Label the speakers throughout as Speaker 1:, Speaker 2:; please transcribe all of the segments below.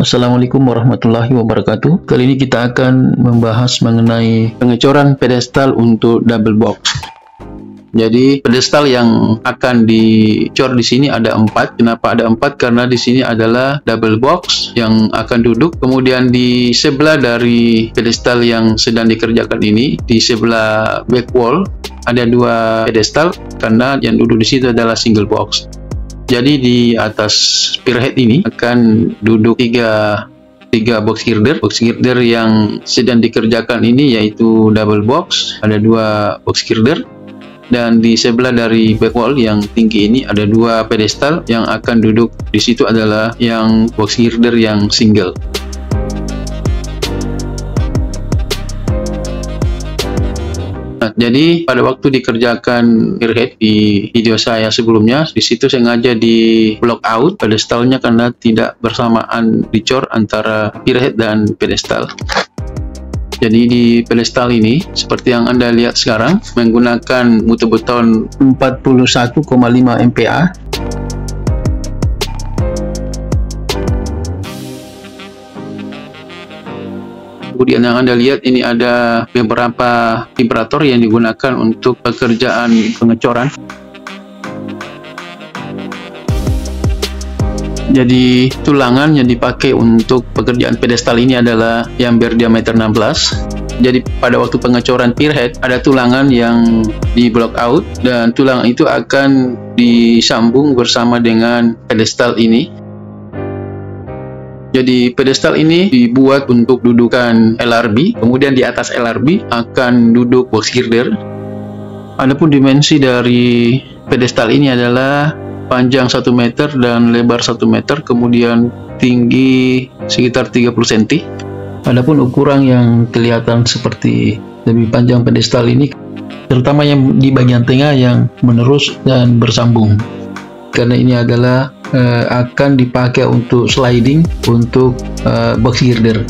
Speaker 1: Assalamualaikum warahmatullahi wabarakatuh. Kali ini kita akan membahas mengenai pengecoran pedestal untuk double box. Jadi pedestal yang akan dicor di sini ada 4. Kenapa ada 4? Karena di sini adalah double box yang akan duduk. Kemudian di sebelah dari pedestal yang sedang dikerjakan ini, di sebelah back wall ada 2 pedestal karena yang duduk di situ adalah single box. Jadi di atas spearhead ini akan duduk tiga box girder. Box girder yang sedang dikerjakan ini yaitu double box, ada 2 box girder. Dan di sebelah dari back wall yang tinggi ini ada 2 pedestal yang akan duduk di situ adalah yang box girder yang single. Nah, jadi pada waktu dikerjakan spearhead di video saya sebelumnya, di situ sengaja di block out pedestalnya karena tidak bersamaan dicor antara spearhead dan pedestal. Jadi di pedestal ini, seperti yang Anda lihat sekarang, menggunakan mutu beton 41,5 MPa. Kemudian yang Anda lihat ini ada beberapa vibrator yang digunakan untuk pekerjaan pengecoran. Jadi tulangan yang dipakai untuk pekerjaan pedestal ini adalah yang berdiameter 16. Jadi pada waktu pengecoran spearhead ada tulangan yang di block out dan tulangan itu akan disambung bersama dengan pedestal ini. Jadi pedestal ini dibuat untuk dudukan LRB, kemudian di atas LRB akan duduk box girder. Adapun dimensi dari pedestal ini adalah panjang 1 meter dan lebar 1 meter, kemudian tinggi sekitar 30 cm. Adapun ukuran yang kelihatan seperti lebih panjang pedestal ini, terutama yang di bagian tengah yang menerus dan bersambung. Karena ini adalah akan dipakai untuk sliding untuk box girder.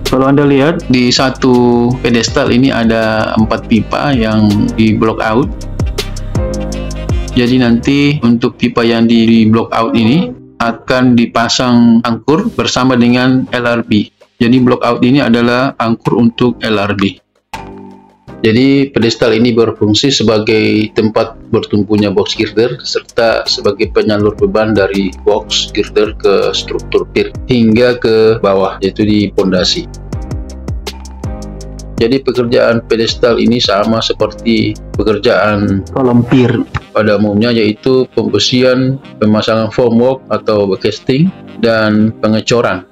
Speaker 1: Kalau Anda lihat di satu pedestal ini ada 4 pipa yang di block out. Jadi nanti untuk pipa yang di block out ini akan dipasang angkur bersama dengan LRB. Jadi block out ini adalah angkur untuk LRB. Jadi pedestal ini berfungsi sebagai tempat bertumpunya box girder serta sebagai penyalur beban dari box girder ke struktur pier hingga ke bawah, yaitu di pondasi. Jadi pekerjaan pedestal ini sama seperti pekerjaan kolom pier pada umumnya, yaitu pembesian, pemasangan formwork atau backcasting, dan pengecoran.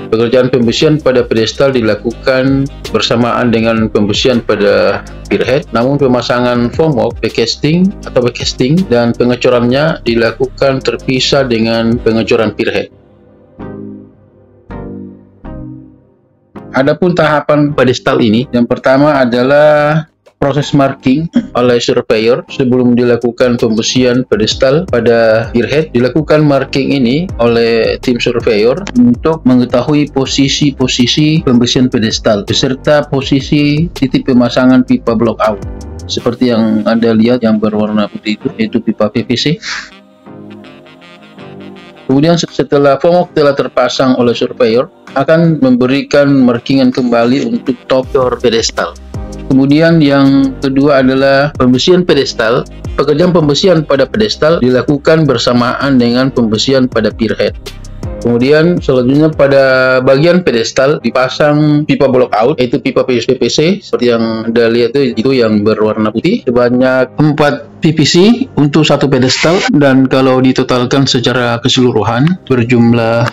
Speaker 1: Pekerjaan pembesian pada pedestal dilakukan bersamaan dengan pembesian pada spearhead, namun pemasangan formwork, backcasting, dan pengecorannya dilakukan terpisah dengan pengecoran spearhead. Adapun tahapan pedestal ini, yang pertama adalah proses marking oleh surveyor sebelum dilakukan pembesian pedestal pada spearhead. Dilakukan marking ini oleh tim surveyor untuk mengetahui posisi-posisi pembesian pedestal beserta posisi titik pemasangan pipa block out. Seperti yang Anda lihat yang berwarna putih itu, yaitu pipa PVC. Kemudian setelah formwork telah terpasang oleh surveyor, akan memberikan markingan kembali untuk top pedestal. Kemudian yang kedua adalah pembesian pedestal. Pekerjaan pembesian pada pedestal dilakukan bersamaan dengan pembesian pada spearhead. Kemudian selanjutnya pada bagian pedestal dipasang pipa block out, yaitu pipa PVC seperti yang Anda lihat itu yang berwarna putih, sebanyak 4 PVC untuk satu pedestal, dan kalau ditotalkan secara keseluruhan berjumlah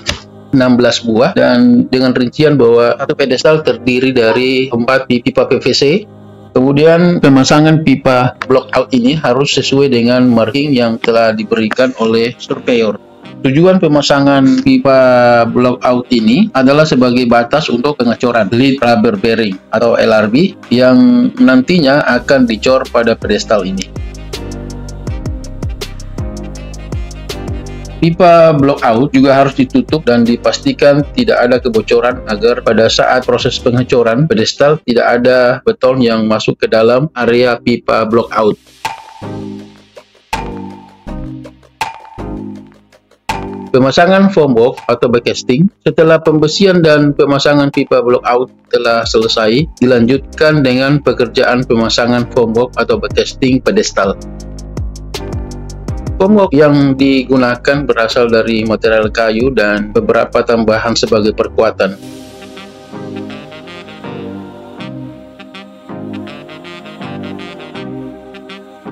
Speaker 1: 16 buah, dan dengan rincian bahwa satu pedestal terdiri dari 4 pipa PVC. Kemudian pemasangan pipa block out ini harus sesuai dengan marking yang telah diberikan oleh surveyor. Tujuan pemasangan pipa block out ini adalah sebagai batas untuk pengecoran lead rubber bearing atau LRB yang nantinya akan dicor pada pedestal ini. Pipa block out juga harus ditutup dan dipastikan tidak ada kebocoran agar pada saat proses pengecoran pedestal tidak ada beton yang masuk ke dalam area pipa block out. Pemasangan formwork atau backcasting. Setelah pembesian dan pemasangan pipa block out telah selesai, dilanjutkan dengan pekerjaan pemasangan formwork atau backcasting pedestal. Formwork yang digunakan berasal dari material kayu dan beberapa tambahan sebagai perkuatan.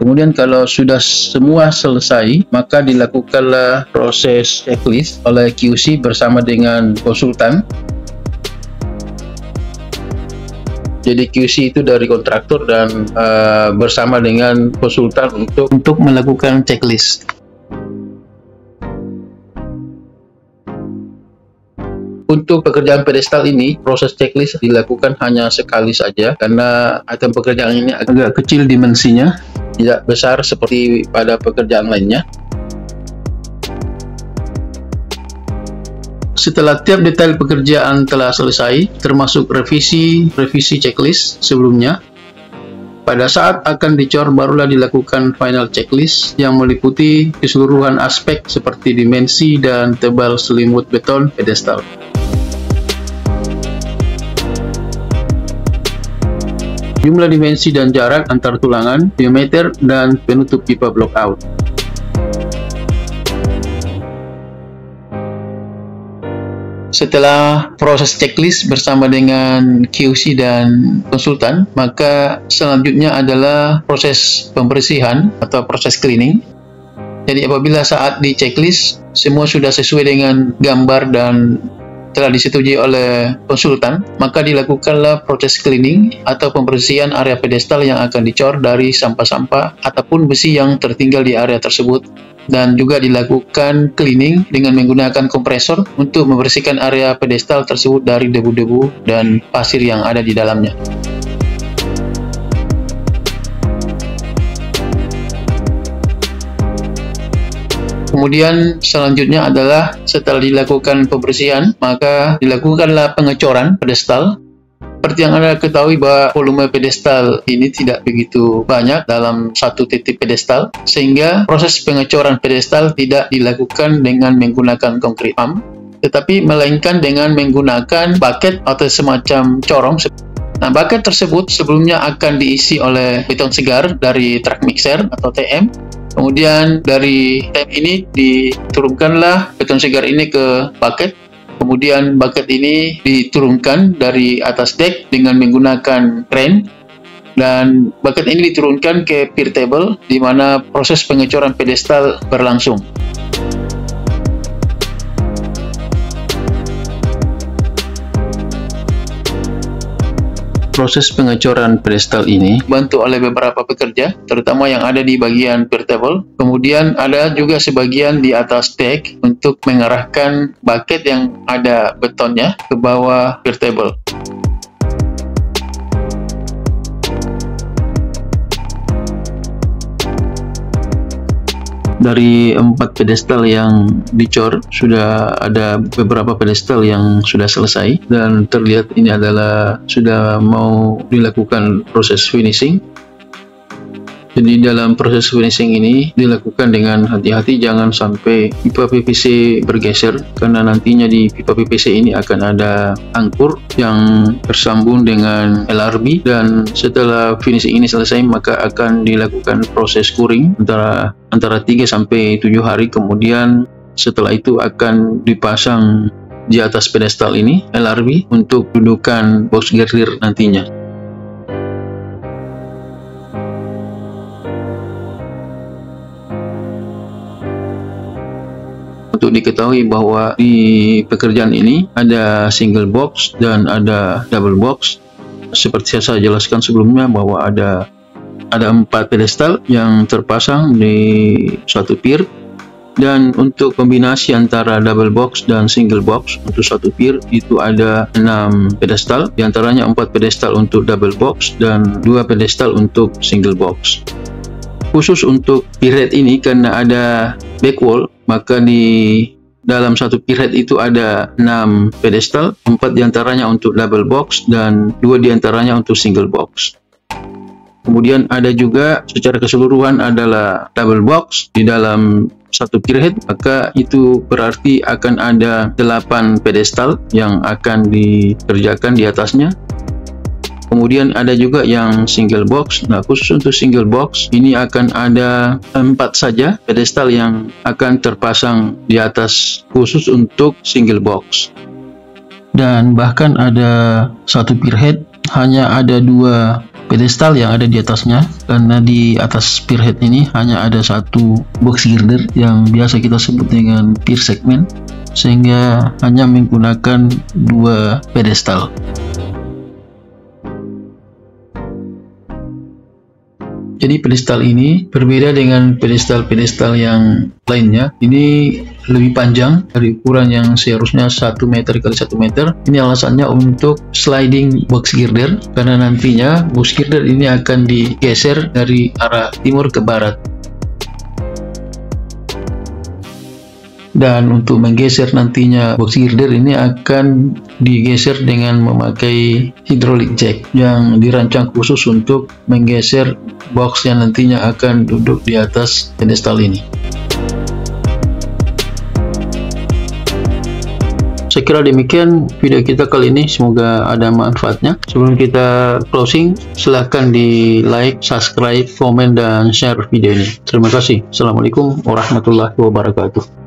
Speaker 1: Kemudian kalau sudah semua selesai, maka dilakukanlah proses checklist oleh QC bersama dengan konsultan. Jadi QC itu dari kontraktor dan bersama dengan konsultan untuk melakukan checklist. Untuk pekerjaan pedestal ini, proses checklist dilakukan hanya sekali saja karena item pekerjaan ini agak kecil dimensinya, tidak besar seperti pada pekerjaan lainnya. Setelah tiap detail pekerjaan telah selesai, termasuk revisi checklist sebelumnya, pada saat akan dicor barulah dilakukan final checklist yang meliputi keseluruhan aspek seperti dimensi dan tebal selimut beton pedestal. Jumlah dimensi dan jarak antar tulangan, diameter, dan penutup pipa block out. Setelah proses checklist bersama dengan QC dan konsultan, maka selanjutnya adalah proses pembersihan atau proses cleaning. Jadi apabila saat di checklist semua sudah sesuai dengan gambar dan telah disetujui oleh konsultan, maka dilakukanlah proses cleaning atau pembersihan area pedestal yang akan dicor dari sampah-sampah ataupun besi yang tertinggal di area tersebut, dan juga dilakukan cleaning dengan menggunakan kompresor untuk membersihkan area pedestal tersebut dari debu-debu dan pasir yang ada di dalamnya. Kemudian selanjutnya adalah setelah dilakukan pembersihan, maka dilakukanlah pengecoran pedestal. Seperti yang Anda ketahui bahwa volume pedestal ini tidak begitu banyak dalam satu titik pedestal, sehingga proses pengecoran pedestal tidak dilakukan dengan menggunakan concrete pump, tetapi melainkan dengan menggunakan bucket atau semacam corong. Nah, bucket tersebut sebelumnya akan diisi oleh beton segar dari truck mixer atau TM. Kemudian dari TM ini diturunkanlah beton segar ini ke bucket. Kemudian bucket ini diturunkan dari atas deck dengan menggunakan crane, dan bucket ini diturunkan ke pier table di mana proses pengecoran pedestal berlangsung. Proses pengecoran pedestal ini dibantu oleh beberapa pekerja, terutama yang ada di bagian pier table. Kemudian ada juga sebagian di atas deck untuk mengarahkan bucket yang ada betonnya ke bawah pier table. Dari 4 pedestal yang dicor, sudah ada beberapa pedestal yang sudah selesai dan terlihat ini adalah sudah mau dilakukan proses finishing. Jadi dalam proses finishing ini dilakukan dengan hati-hati, jangan sampai pipa PVC bergeser, karena nantinya di pipa PVC ini akan ada angkur yang tersambung dengan LRB, dan setelah finishing ini selesai maka akan dilakukan proses curing antara 3 sampai 7 hari. Kemudian setelah itu akan dipasang di atas pedestal ini LRB untuk dudukan box girder nantinya. Untuk diketahui bahwa di pekerjaan ini ada single box dan ada double box. Seperti saya jelaskan sebelumnya bahwa ada 4 pedestal yang terpasang di satu pier, dan untuk kombinasi antara double box dan single box untuk satu pier itu ada 6 pedestal, diantaranya 4 pedestal untuk double box dan 2 pedestal untuk single box. Khusus untuk pier head ini, karena ada back wall, maka di dalam satu pier head itu ada 6 pedestal, 4 diantaranya untuk double box dan 2 diantaranya untuk single box. Kemudian ada juga secara keseluruhan adalah double box di dalam satu pierhead, maka itu berarti akan ada 8 pedestal yang akan dikerjakan di atasnya. Kemudian ada juga yang single box. Nah, khusus untuk single box ini akan ada 4 saja pedestal yang akan terpasang di atas khusus untuk single box. Dan bahkan ada satu pierhead hanya ada 2 pedestal yang ada di atasnya, karena di atas pierhead ini hanya ada satu box girder yang biasa kita sebut dengan pier segment, sehingga hanya menggunakan 2 pedestal. Jadi pedestal ini berbeda dengan pedestal-pedestal yang lainnya. Ini lebih panjang dari ukuran yang seharusnya 1 meter kali 1 meter. Ini alasannya untuk sliding box girder, karena nantinya box girder ini akan digeser dari arah timur ke barat. Dan untuk menggeser nantinya box girder ini akan digeser dengan memakai hydraulic jack yang dirancang khusus untuk menggeser box yang nantinya akan duduk di atas pedestal ini. Saya kira demikian video kita kali ini, semoga ada manfaatnya. Sebelum kita closing, silahkan di like, subscribe, komen, dan share video ini. Terima kasih. Assalamualaikum warahmatullahi wabarakatuh.